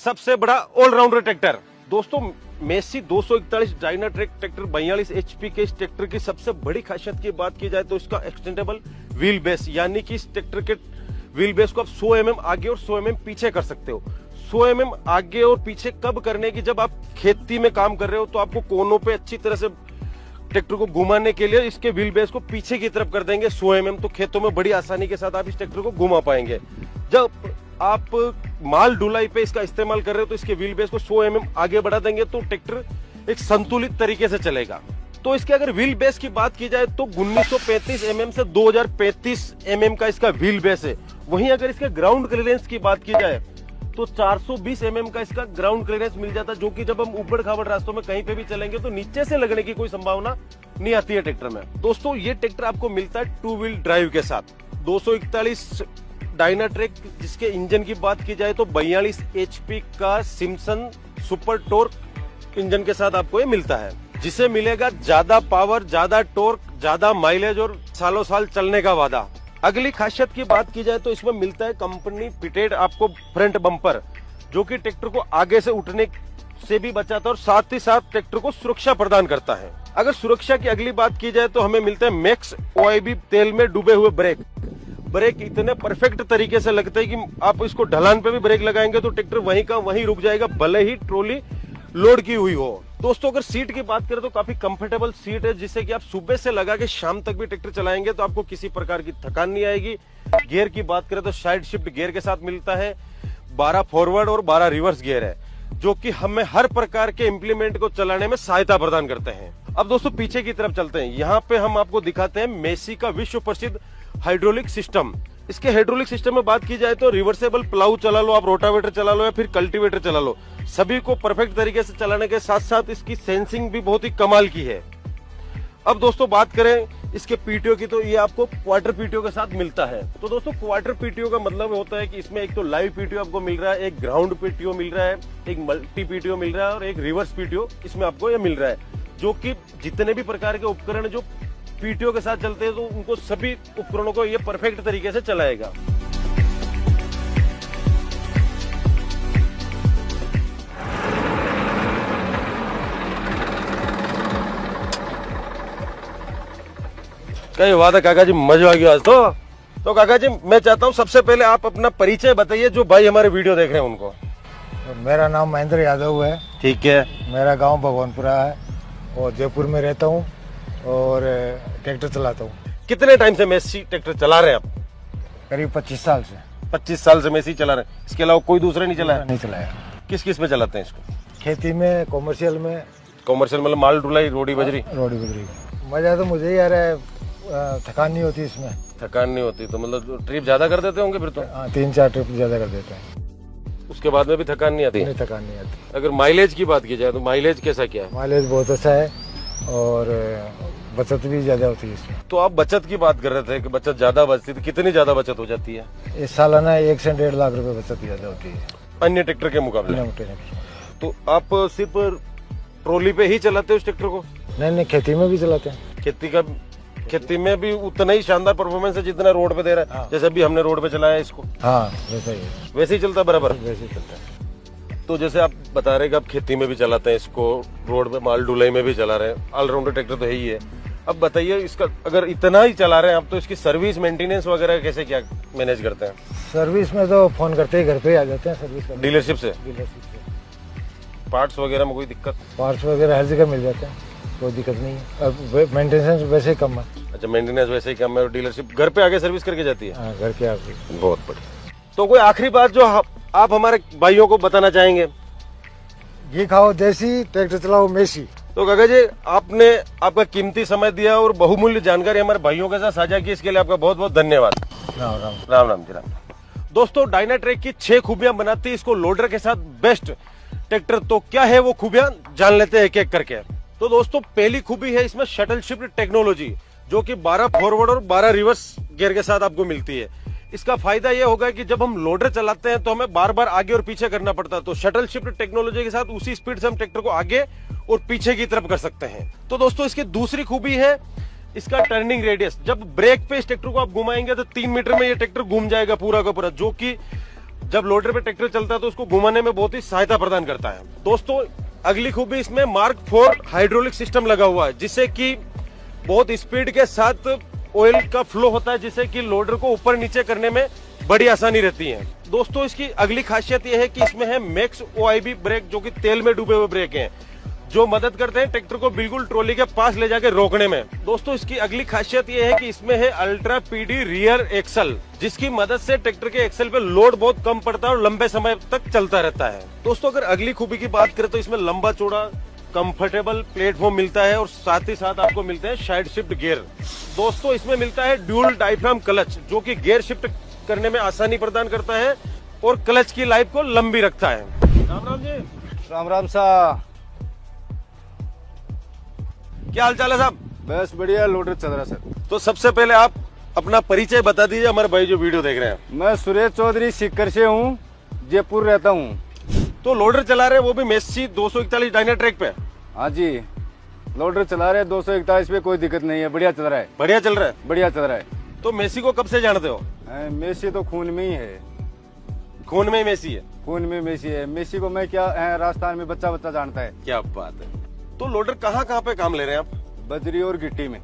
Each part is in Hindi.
सबसे बड़ा ऑलराउंडर ट्रैक्टर दोस्तों मेसी 241 डायनाट्रेक ट्रैक्टर 42 एचपी के इस ट्रैक्टर की सबसे बड़ी खासियत की बात की जाए तो इसका एक्सटेंडेबल व्हील बेस, यानी कि इस ट्रैक्टर के व्हील बेस को आप 100 mm आगे और 100 mm पीछे कर सकते हो। 100 mm आगे और पीछे कब करने की, जब आप खेती में काम कर रहे हो तो आपको कोनों पे अच्छी तरह से ट्रैक्टर को घुमाने के लिए इसके व्हील बेस को पीछे की तरफ कर देंगे 100 mm, तो खेतों में बड़ी आसानी के साथ आप इस ट्रैक्टर को घुमा पाएंगे। जब आप माल ढुलाई पे इसका इस्तेमाल कर रहे हो तो इसके व्हील बेस को 100 mm आगे बढ़ा देंगे तो ट्रैक्टर एक संतुलित तरीके से चलेगा। तो इसके अगर व्हील बेस की बात की जाए तो 1935 mm से 2035 mm का इसका व्हील बेस है। वहीं अगर इसके ग्राउंड क्लियरेंस की बात की जाए तो 420 mm का इसका ग्राउंड क्लियरेंस मिल जाता है, जो कि जब हम ऊबड़ खाबड़ रास्तों में कहीं पे भी चलेंगे तो नीचे से लगने की कोई संभावना नहीं आती है ट्रैक्टर में। दोस्तों ये ट्रैक्टर आपको मिलता है 2 व्हील ड्राइव के साथ। 241 डायनाट्रेक जिसके इंजन की बात की जाए तो 42 एचपी का सिम्पसन सुपर टॉर्क इंजन के साथ आपको ये मिलता है, जिसे मिलेगा ज्यादा पावर, ज्यादा टॉर्क, ज्यादा माइलेज और सालों साल चलने का वादा। अगली खासियत की बात की जाए तो इसमें मिलता है कंपनी फिटेड आपको फ्रंट बम्पर, जो कि ट्रैक्टर को आगे से उठने से भी बचाता है और साथ ही साथ ट्रैक्टर को सुरक्षा प्रदान करता है। अगर सुरक्षा की अगली बात की जाए तो हमें मिलता है मैक्स OIB तेल में डूबे हुए ब्रेक इतने परफेक्ट तरीके से लगते हैं कि आप इसको ढलान पे भी ब्रेक लगाएंगे तो ट्रैक्टर वहीं का वहीं रुक जाएगा, भले ही ट्रॉली लोड की हुई हो। दोस्तों अगर सीट की बात करें तो काफी कंफर्टेबल सीट है, जिससे कि आप सुबह से लगा के शाम तक भी ट्रैक्टर चलाएंगे तो आपको किसी प्रकार की थकान नहीं आएगी। गियर की बात करें तो साइड शिफ्ट गियर के साथ मिलता है, 12 फॉरवर्ड और 12 रिवर्स गियर है, जो कि हमें हर प्रकार के इंप्लीमेंट को चलाने में सहायता प्रदान करते हैं। अब दोस्तों पीछे की तरफ चलते हैं। यहाँ पे हम आपको दिखाते हैं मेसी का विश्व प्रसिद्ध हाइड्रोलिक सिस्टम। इसके हाइड्रोलिक सिस्टम में बात की जाए तो रिवर्सेबल प्लाऊ चला लो, आप रोटावेटर चला लो या फिर कल्टीवेटर चला लो, सभी को परफेक्ट तरीके से चलाने के साथ साथ इसकी सेंसिंग भी बहुत ही कमाल की है। अब दोस्तों बात करें इसके पीटीओ की तो ये आपको क्वार्टर पीटीओ के साथ मिलता है। तो दोस्तों क्वार्टर पीटीओ का मतलब होता है कि इसमें एक तो लाइव पीटीओ आपको मिल रहा है, एक ग्राउंड पीटीओ मिल रहा है, एक मल्टी पीटीओ मिल रहा है और एक रिवर्स पीटीओ इसमें आपको ये मिल रहा है, जो कि जितने भी प्रकार के उपकरण जो पीटीओ के साथ चलते हैं तो उनको सभी उपकरणों को ये परफेक्ट तरीके से चलाएगा। कई बात है काका जी, मजा आ गया आज तो काका जी मैं चाहता हूँ सबसे पहले आप अपना परिचय बताइए, जो भाई हमारे वीडियो देख रहे हैं उनको। मेरा नाम महेंद्र यादव है। ठीक है। मेरा गांव भगवानपुरा है और जयपुर में रहता हूँ और ट्रैक्टर चलाता हूँ। कितने टाइम से मेसी ट्रैक्टर चला रहे हैं आप? करीब 25 साल से। 25 साल से मेसी चला रहे हैं, इसके अलावा कोई दूसरा नहीं चलाया? नहीं चलाया। किस किस में चलाते हैं इसको? खेती में, कॉमर्शियल में। कॉमर्शियल मतलब माल ढुलाई, रोडी बजरी? रोडी बजरी। मजा तो मुझे ही आ रहा है, थकान नहीं होती इसमें। थकान नहीं होती तो मतलब ट्रिप ज्यादा कर देते होंगे फिर तो? 3-4 ट्रिप ज्यादा कर देते हैं। उसके बाद में भी थकान नहीं आती? नहीं, थकान नहीं आती। अगर माइलेज की बात की जाए तो माइलेज कैसा क्या है? माइलेज बहुत अच्छा है और बचत भी ज्यादा होती है इसमें। तो आप बचत की बात कर रहे थे कि बचत ज्यादा बचती है, कितनी ज्यादा बचत हो जाती है? इस सालाना 1 से 1.5 लाख रुपए बचत ज्यादा होती है अन्य ट्रैक्टर के मुकाबले। तो आप सिर्फ ट्रॉली पे ही चलाते हो इस ट्रैक्टर को? नहीं, खेती में भी चलाते हैं। खेती में भी उतना ही शानदार परफॉर्मेंस है जितना रोड पे दे रहा है। हाँ। जैसे अभी हमने रोड पे चलाया इसको। हाँ वैसा ही है। वैसे ही चलता बराबर? वैसे ही चलता है। तो जैसे आप बता रहे कि आप खेती में भी चलाते हैं इसको, रोड पे माल ढुलाई में भी चला रहे हैं, ऑलराउंडर ट्रैक्टर तो है ही है। अब बताइए इसका अगर इतना ही चला रहे हैं आप तो इसकी सर्विस मेंटेनेंस वगैरह कैसे क्या मैनेज करते हैं? सर्विस में तो फोन करते ही घर पे आ जाते हैं सर्विस। डीलरशिप से? डीलरशिप से। पार्ट्स वगैरह में कोई दिक्कत? पार्ट्स वगैरह हर जगह मिल जाते हैं, कोई दिक्कत नहीं है। अब मेंटेनेंस वैसे ही कम है। अच्छा, मेंटेनेंस वैसे ही कम है और डीलरशिप घर पे आके सर्विस करके जाती है? हाँ, घर के आगे। बहुत बढ़िया। तो कोई आखिरी बात जो आप हमारे भाइयों को बताना चाहेंगे? घी खाओ देसी, ट्रैक्टर चलाओ मेसी। तो काका जी आपने आपका कीमती समय दिया और बहुमूल्य जानकारी हमारे भाइयों के साथ साझा की, इसके लिए आपका बहुत बहुत धन्यवाद। राम राम। राम राम जी, राम। दोस्तों डायनाट्रेक की 6 खूबियां बनाती है इसको लोडर के साथ बेस्ट ट्रैक्टर। तो क्या है वो खूबियां, जान लेते हैं एक एक करके। तो दोस्तों पहली खूबी है इसमें शटल शिफ्ट टेक्नोलॉजी, जो कि 12 फॉरवर्ड और 12 रिवर्स गियर के साथ आपको मिलती है। इसका फायदा यह होगा कि जब हम लोडर चलाते हैं तो हमें बार बार आगे और पीछे करना पड़ता है, तो शटल शिफ्ट टेक्नोलॉजी के साथ उसी स्पीड से हम ट्रैक्टर को आगे और पीछे की तरफ कर सकते हैं। तो दोस्तों इसकी दूसरी खूबी है इसका टर्निंग रेडियस। जब ब्रेक पे इस ट्रैक्टर को आप घुमाएंगे तो 3 मीटर में ये ट्रैक्टर घूम जाएगा पूरा का पूरा, जो कि जब लोडर पे ट्रैक्टर चलता है तो उसको घुमाने में बहुत ही सहायता प्रदान करता है। दोस्तों अगली खूबी इसमें मार्क 4 हाइड्रोलिक सिस्टम लगा हुआ है, जिससे कि बहुत स्पीड के साथ ऑयल का फ्लो होता है, जिससे कि लोडर को ऊपर नीचे करने में बड़ी आसानी रहती है। दोस्तों इसकी अगली खासियत यह है कि इसमें है मैक्स OIB ब्रेक, जो कि तेल में डूबे हुए ब्रेक हैं, जो मदद करते हैं ट्रैक्टर को बिल्कुल ट्रॉली के पास ले जाके रोकने में। दोस्तों इसकी अगली खासियत यह है कि इसमें है अल्ट्रा PD रियर एक्सल, जिसकी मदद से ट्रैक्टर के एक्सल पे लोड बहुत कम पड़ता है और लंबे समय तक चलता रहता है। दोस्तों अगर अगली खूबी की बात करें तो इसमें लंबा चौड़ा कंफर्टेबल प्लेटफॉर्म मिलता है और साथ ही साथ आपको मिलते हैं साइड शिफ्ट गियर। दोस्तों इसमें मिलता है ड्यूल डायफ्राम क्लच, जो कि गियर शिफ्ट करने में आसानी प्रदान करता है और क्लच की लाइफ को लंबी रखता है। राम राम जी। राम राम सा। क्या हाल चाल है साहब? बस बढ़िया, लोडर चल रहा सर। तो सबसे पहले आप अपना परिचय बता दीजिए हमारे भाई जो वीडियो देख रहे हैं। मैं सुरेश चौधरी सीकर से हूँ, जयपुर रहता हूँ। तो लोडर चला रहे हैं वो भी मेस्सी 241 डायनाट्रैक पे? हाँ जी, लोडर चला रहे 241 पे, कोई दिक्कत नहीं है, बढ़िया चल रहा है। बढ़िया चल रहा है? बढ़िया चल रहा है। तो मेसी को कब से जानते हो? मेसी तो खून में ही है। खून में ही मेसी है? खून में मेसी है। मेसी को मैं क्या राजस्थान में बच्चा बच्चा जानता है। क्या बात है। तो लोडर कहाँ कहाँ पे काम ले रहे हैं आप? बजरी और गिट्टी में।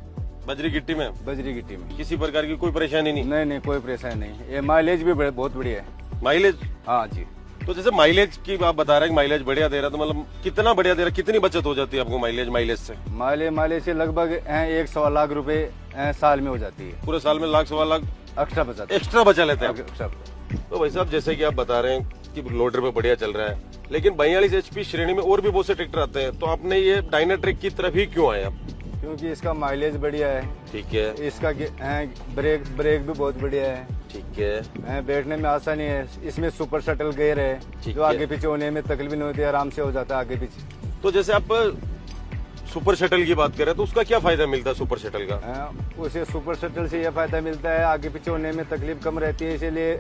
बजरी गिट्टी में? बजरी गिट्टी में। किसी प्रकार की कोई परेशानी नहीं? नहीं नहीं, कोई परेशानी नहीं। ये माइलेज भी बहुत बढ़िया है। माइलेज? हाँ जी। तो जैसे माइलेज की आप बता रहे हैं माइलेज बढ़िया दे रहा है, तो मतलब कितना बढ़िया दे रहा है, कितनी बचत हो जाती है आपको माइलेज से? माइलेज से लगभग 1 लाख रुपए साल में हो जाती है। पूरे साल में लाख सवा लाख एक्स्ट्रा बचा लेते हैं। तो भाई साहब जैसे कि आप बता रहे हैं कि लोडर पे बढ़िया चल रहा है, लेकिन 42 HP श्रेणी में और भी बहुत से ट्रैक्टर आते हैं, तो आपने ये डायनाट्रैक की तरफ ही क्यों आए आप? क्योंकि इसका माइलेज बढ़िया है। ठीक है। इसका ब्रेक भी बहुत बढ़िया है। ठीक है। बैठने में आसानी है। इसमें सुपर शटल गियर है, जो आगे पीछे होने में तकलीफ नहीं होती, आराम से हो जाता है आगे पीछे। तो जैसे आप सुपर शटल की बात करें तो उसका क्या फायदा मिलता है सुपर शटल का? उसे सुपर शटल से यह फायदा मिलता है, आगे पीछे होने में तकलीफ कम रहती है, इसीलिए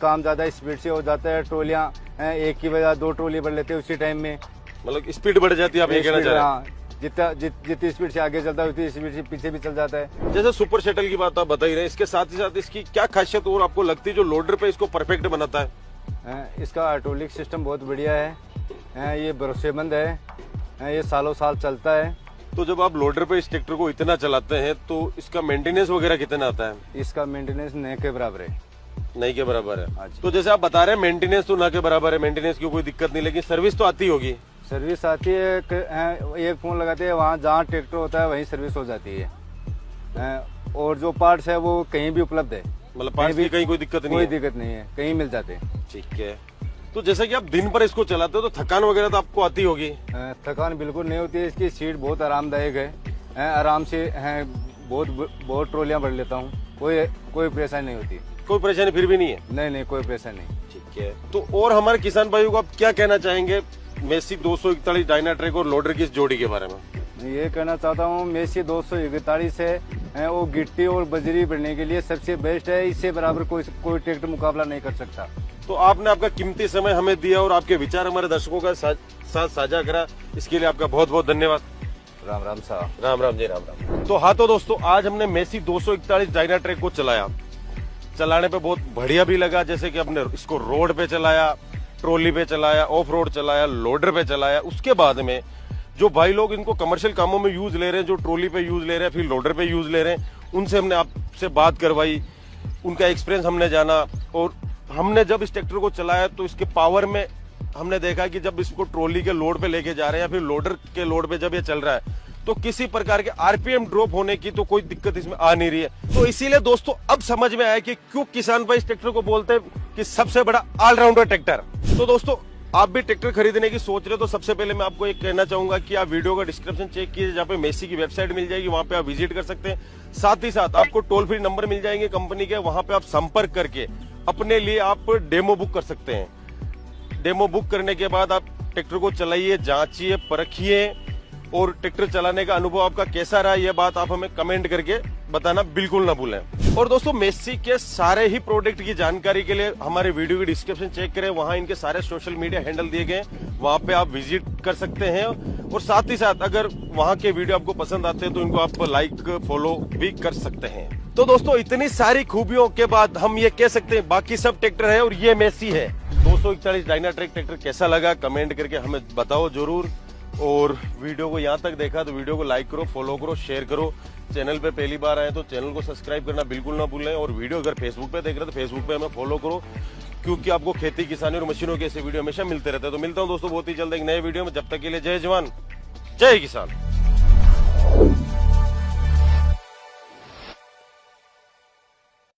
काम ज्यादा स्पीड से हो जाता है। ट्रोलियां एक की बजाय 2 ट्रोली बढ़ लेते हैं उसी टाइम में। मतलब स्पीड बढ़ जाती है, आप ये कहना चाह रहे हैं? जितनी स्पीड से आगे चलता है उतनी स्पीड से पीछे भी चल जाता है। जैसे सुपर शटल की बात आप बता ही रहे हैं, इसके साथ ही साथ इसकी क्या खासियत और आपको लगती है जो लोडर पे इसको परफेक्ट बनाता है? इसका हाइड्रोलिक सिस्टम बहुत बढ़िया है। ये भरोसेमंद है, ये सालों साल चलता है। तो जब आप लोडर पे इस ट्रैक्टर को इतना चलाते हैं तो इसका मेंटेनेंस वगैरह कितना आता है? इसका मेंटेनेंस नए के बराबर है। नई के बराबर है? तो जैसे आप बता रहे हैं मेंटेनेंस तो ना के बराबर है, मेंटेनेंस की कोई दिक्कत नहीं, लेकिन सर्विस तो आती होगी? सर्विस आती है, एक फोन लगाते हैं, वहाँ जहाँ ट्रैक्टर होता है वहीं सर्विस हो जाती है। और जो पार्ट्स है वो कहीं भी उपलब्ध है। मतलब पार्ट्स की कहीं कोई दिक्कत नहीं? कोई दिक्कत नहीं है, कहीं मिल जाते हैं। ठीक है। तो जैसे कि आप दिन भर इसको चलाते हो तो थकान वगैरह तो आपको आती होगी? थकान बिल्कुल नहीं होती है। इसकी सीट बहुत आरामदायक है, आराम से बहुत ट्रोलियां भर लेता हूँ, कोई परेशानी नहीं होती। कोई परेशानी फिर भी नहीं है? नहीं, कोई परेशानी नहीं। ठीक है। तो और हमारे किसान भाइयों को आप क्या कहना चाहेंगे मेसी 241 डायनाट्रैक और लोडर की इस जोड़ी के बारे में? ये कहना चाहता हूँ, मेसी 241 है वो गिट्टी और बजरी भरने के लिए सबसे बेस्ट है। इससे बराबर कोई ट्रैक्टर मुकाबला नहीं कर सकता। तो आपने आपका कीमती समय हमें दिया और आपके विचार हमारे दर्शकों का साथ साझा करा, इसके लिए आपका बहुत बहुत धन्यवाद। राम राम साहब। राम राम जी। राम राम। तो हाँ, तो दोस्तों आज हमने मेसी 241 डायनाट्रैक को चलाया। चलाने पे बहुत बढ़िया भी लगा, जैसे कि हमने इसको रोड पे चलाया, ट्रॉली पे चलाया, ऑफ रोड चलाया, लोडर पे चलाया। उसके बाद में जो भाई लोग इनको कमर्शियल कामों में यूज ले रहे हैं, जो ट्रॉली पे यूज ले रहे हैं, फिर लोडर पे यूज ले रहे हैं, उनसे हमने आपसे बात करवाई, उनका एक्सपीरियंस हमने जाना। और हमने जब इस ट्रैक्टर को चलाया तो इसके पावर में हमने देखा कि जब इसको ट्रॉली के लोड पे लेके जा रहे हैं या फिर लोडर के लोड पे जब ये चल रहा है तो किसी प्रकार के आरपीएम ड्रॉप होने की तो कोई दिक्कत इसमें आ नहीं रही है। तो इसीलिए दोस्तों अब समझ में आया कि क्यों किसान भाई इस ट्रैक्टर को बोलते हैं कि सबसे बड़ा ऑलराउंडर ट्रैक्टर। तो दोस्तों आप भी ट्रैक्टर खरीदने की सोच रहे हो तो सबसे पहले मैं आपको एक कहना चाहूंगा कि आप वीडियो का डिस्क्रिप्शन चेक कीजिए, जहाँ पे मेसी की वेबसाइट मिल जाएगी, वहां पे आप विजिट कर सकते हैं। साथ ही साथ आपको टोल फ्री नंबर मिल जाएंगे कंपनी के, वहां पे आप संपर्क करके अपने लिए आप डेमो बुक कर सकते हैं। डेमो बुक करने के बाद आप ट्रैक्टर को चलाइए, जांचिए, परखिए और ट्रैक्टर चलाने का अनुभव आपका कैसा रहा ये बात आप हमें कमेंट करके बताना बिल्कुल ना भूलें। और दोस्तों मेसी के सारे ही प्रोडक्ट की जानकारी के लिए हमारे वीडियो की डिस्क्रिप्शन चेक करें, वहां इनके सारे सोशल मीडिया हैंडल दिए गए, वहां पे आप विजिट कर सकते हैं। और साथ ही साथ अगर वहां के वीडियो आपको पसंद आते हैं तो इनको आप लाइक फॉलो भी कर सकते हैं। तो दोस्तों इतनी सारी खूबियों के बाद हम ये कह सकते हैं बाकी सब ट्रैक्टर है और ये मेसी है। 241 डायनाट्रेक ट्रैक्टर कैसा लगा कमेंट करके हमें बताओ जरूर। और वीडियो को यहाँ तक देखा तो वीडियो को लाइक करो, फॉलो करो, शेयर करो। चैनल पे पहली बार आए तो चैनल को सब्सक्राइब करना बिल्कुल ना भूलें। और वीडियो अगर फेसबुक पे देख रहे हो तो फेसबुक पे हमें फॉलो करो, क्योंकि आपको खेती किसानी और मशीनों के ऐसे वीडियो हमेशा मिलते रहते हैं। तो मिलता हूँ दोस्तों बहुत ही जल्द एक नए वीडियो में। जब तक के लिए जय जवान जय किसान।